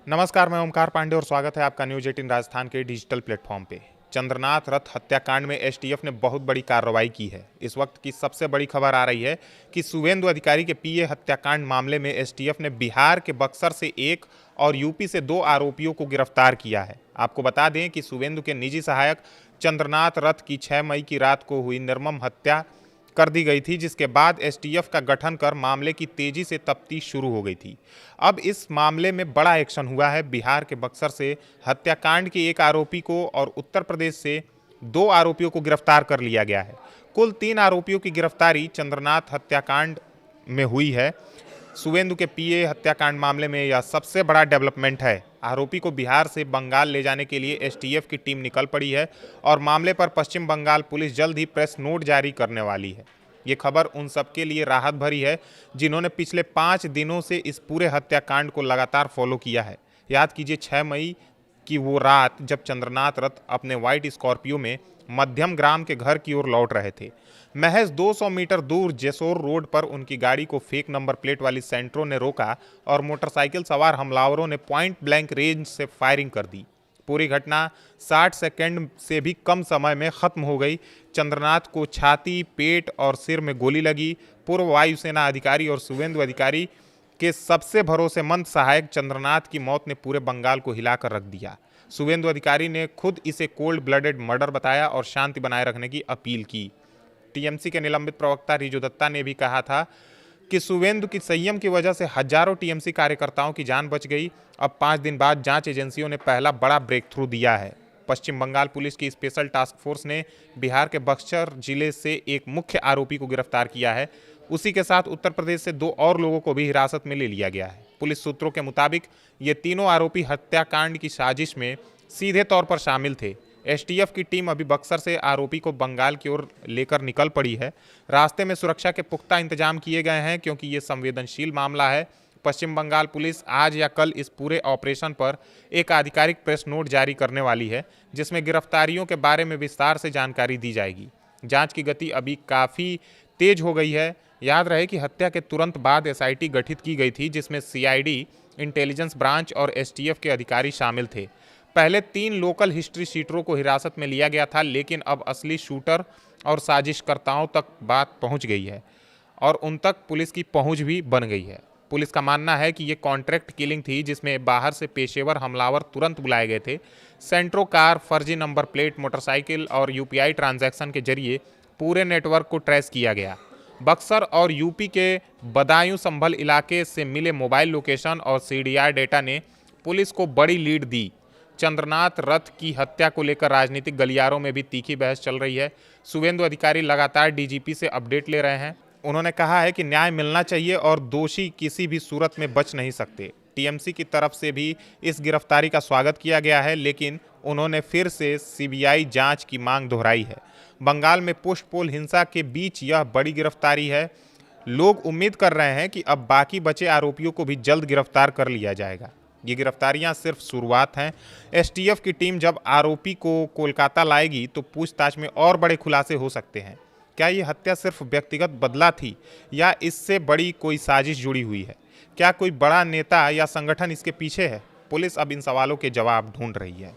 नमस्कार, मैं ओमकार पांडे और स्वागत है आपका न्यूज 18 राजस्थान के डिजिटल प्लेटफॉर्म पे। चंद्रनाथ रथ हत्याकांड में एसटीएफ ने बहुत बड़ी कार्रवाई की है। इस वक्त की सबसे बड़ी खबर आ रही है कि शुभेंदु अधिकारी के पीए हत्याकांड मामले में एसटीएफ ने बिहार के बक्सर से एक और यूपी से 2 आरोपियों को गिरफ्तार किया है। आपको बता दें कि शुभेंदु के निजी सहायक चंद्रनाथ रथ की 6 मई की रात को हुई निर्मम हत्या कर दी गई थी, जिसके बाद एसटीएफ का गठन कर मामले की तेजी से तफ्तीश शुरू हो गई थी। अब इस मामले में बड़ा एक्शन हुआ है। बिहार के बक्सर से हत्याकांड के एक आरोपी को और उत्तर प्रदेश से 2 आरोपियों को गिरफ्तार कर लिया गया है। कुल 3 आरोपियों की गिरफ्तारी चंद्रनाथ हत्याकांड में हुई है। शुभेंदु के पीए हत्याकांड मामले में यह सबसे बड़ा डेवलपमेंट है। आरोपी को बिहार से बंगाल ले जाने के लिए एसटीएफ की टीम निकल पड़ी है और मामले पर पश्चिम बंगाल पुलिस जल्द ही प्रेस नोट जारी करने वाली है। ये खबर उन सबके लिए राहत भरी है जिन्होंने पिछले 5 दिनों से इस पूरे हत्याकांड को लगातार फॉलो किया है। याद कीजिए 6 मई की वो रात जब चंद्रनाथ रथ अपने व्हाइट स्कॉर्पियो में मध्यम ग्राम के घर की ओर लौट रहे थे। महज 200 मीटर दूर जेसोर रोड पर उनकी गाड़ी को फेक नंबर प्लेट वाली सेंट्रो ने रोका और मोटरसाइकिल सवार हमलावरों ने पॉइंट ब्लैंक रेंज से फायरिंग कर दी। पूरी घटना 60 सेकंड से भी कम समय में खत्म हो गई। चंद्रनाथ को छाती, पेट और सिर में गोली लगी। पूर्व वायुसेना अधिकारी और शुभेंदु अधिकारी के सबसे भरोसेमंद सहायक चंद्रनाथ की मौत ने पूरे बंगाल को हिलाकर रख दिया। शुभेंदु अधिकारी ने खुद इसे कोल्ड ब्लडेड मर्डर बताया और शांति बनाए रखने की अपील की। टीएमसी के निलंबित प्रवक्ता रिजू दत्ता ने भी कहा था कि शुभेंदु की संयम की वजह से हजारों टीएमसी कार्यकर्ताओं की जान बच गई। अब 5 दिन बाद जांच एजेंसियों ने पहला बड़ा ब्रेक थ्रू दिया है। पश्चिम बंगाल पुलिस की स्पेशल टास्क फोर्स ने बिहार के बक्सर जिले से एक मुख्य आरोपी को गिरफ्तार किया है। उसी के साथ उत्तर प्रदेश से 2 और लोगों को भी हिरासत में ले लिया गया है। पुलिस सूत्रों के मुताबिक ये तीनों आरोपी हत्याकांड की साजिश में सीधे तौर पर शामिल थे। एसटीएफ की टीम अभी बक्सर से आरोपी को बंगाल की ओर लेकर निकल पड़ी है। रास्ते में सुरक्षा के पुख्ता इंतजाम किए गए हैं क्योंकि ये संवेदनशील मामला है। पश्चिम बंगाल पुलिस आज या कल इस पूरे ऑपरेशन पर एक आधिकारिक प्रेस नोट जारी करने वाली है, जिसमें गिरफ्तारियों के बारे में विस्तार से जानकारी दी जाएगी। जांच की गति अभी काफ़ी तेज हो गई है। याद रहे कि हत्या के तुरंत बाद एसआईटी गठित की गई थी, जिसमें सीआईडी, इंटेलिजेंस ब्रांच और एसटीएफ के अधिकारी शामिल थे। पहले 3 लोकल हिस्ट्री शीटरों को हिरासत में लिया गया था, लेकिन अब असली शूटर और साजिशकर्ताओं तक बात पहुंच गई है और उन तक पुलिस की पहुंच भी बन गई है। पुलिस का मानना है कि ये कॉन्ट्रैक्ट किलिंग थी, जिसमें बाहर से पेशेवर हमलावर तुरंत बुलाए गए थे। सेंट्रो कार, फर्जी नंबर प्लेट, मोटरसाइकिल और यूपीआई ट्रांजैक्शन के जरिए पूरे नेटवर्क को ट्रेस किया गया। बक्सर और यूपी के बदायूं संभल इलाके से मिले मोबाइल लोकेशन और सीडीआर डेटा ने पुलिस को बड़ी लीड दी। चंद्रनाथ रथ की हत्या को लेकर राजनीतिक गलियारों में भी तीखी बहस चल रही है। शुभेंदु अधिकारी लगातार डीजीपी से अपडेट ले रहे हैं। उन्होंने कहा है कि न्याय मिलना चाहिए और दोषी किसी भी सूरत में बच नहीं सकते। टीएमसी की तरफ से भी इस गिरफ्तारी का स्वागत किया गया है, लेकिन उन्होंने फिर से सीबीआई जांच की मांग दोहराई है। बंगाल में पुश पोल हिंसा के बीच यह बड़ी गिरफ्तारी है। लोग उम्मीद कर रहे हैं कि अब बाकी बचे आरोपियों को भी जल्द गिरफ्तार कर लिया जाएगा। ये गिरफ्तारियां सिर्फ शुरुआत हैं। एसटीएफ की टीम जब आरोपी को कोलकाता लाएगी तो पूछताछ में और बड़े खुलासे हो सकते हैं। क्या ये हत्या सिर्फ व्यक्तिगत बदला थी या इससे बड़ी कोई साजिश जुड़ी हुई है? क्या कोई बड़ा नेता या संगठन इसके पीछे है? पुलिस अब इन सवालों के जवाब ढूंढ रही है।